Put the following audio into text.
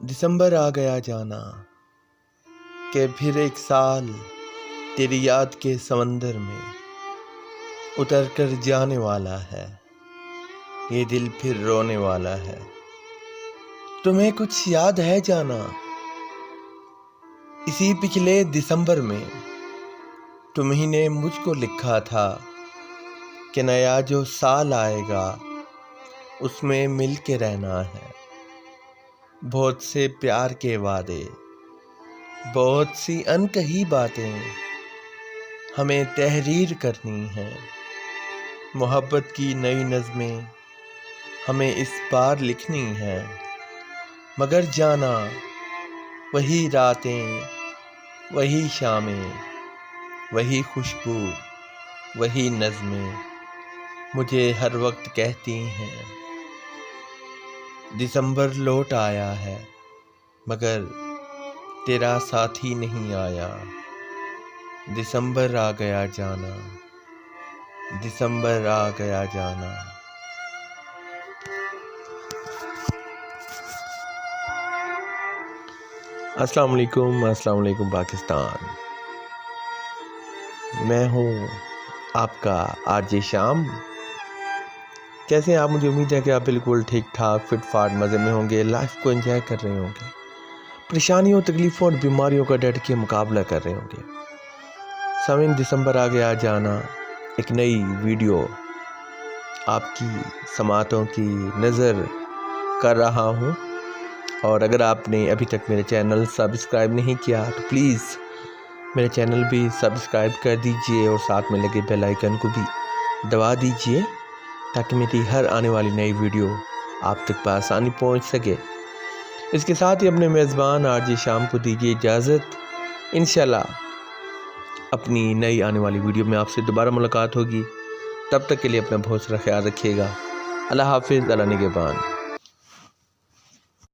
دسمبر آ گیا جانا کہ پھر ایک سال تیری یاد کے سمندر میں اتر کر جانے والا ہے، یہ دل پھر رونے والا ہے۔ تمہیں کچھ یاد ہے جانا؟ اسی پچھلے دسمبر میں تمہیں نے مجھ کو لکھا تھا کہ نیا جو سال آئے گا اس میں مل کے رہنا ہے، بہت سے پیار کے وعدے، بہت سی انکہی باتیں ہمیں تحریر کرنی ہیں، محبت کی نئی نظمیں ہمیں اس بار لکھنی ہیں۔ مگر جانا وہی راتیں، وہی شامیں، وہی خوشبو، وہی نظمیں مجھے ہر وقت کہتی ہیں دسمبر لوٹ آیا ہے مگر تیرا ساتھی نہیں آیا۔ دسمبر آ گیا جانا، دسمبر آ گیا جانا۔ السلام علیکم پاکستان۔ میں ہوں آپ کا RJ شام۔ کیسے ہیں آپ؟ مجھے امید ہے کہ آپ بالکل ٹھیک ٹھاک فٹ فاٹ مزے میں ہوں گے، لائف کو انجوائے کر رہے ہوں گے، پریشانیوں، تکلیفوں اور بیماریوں کا ڈٹ کے مقابلہ کر رہے ہوں گے۔ سامعین، دسمبر آ گیا جانا ایک نئی ویڈیو آپ کی سماعتوں کی نظر کر رہا ہوں، اور اگر آپ نے ابھی تک میرے چینل سبسکرائب نہیں کیا تو پلیز میرے چینل بھی سبسکرائب کر دیجئے اور ساتھ میں لگے بیل آئیکن کو بھی دبا دیجئے تاکہ میری ہر آنے والی نئی ویڈیو آپ تک بآسانی پہنچ سکے۔ اس کے ساتھ ہی اپنے میزبان RJ شام کو دیجیے اجازت۔ انشاءاللہ اپنی نئی آنے والی ویڈیو میں آپ سے دوبارہ ملاقات ہوگی، تب تک کے لیے اپنا بہت سارا خیال رکھیے گا۔ اللہ حافظ، اللہ نگہبان۔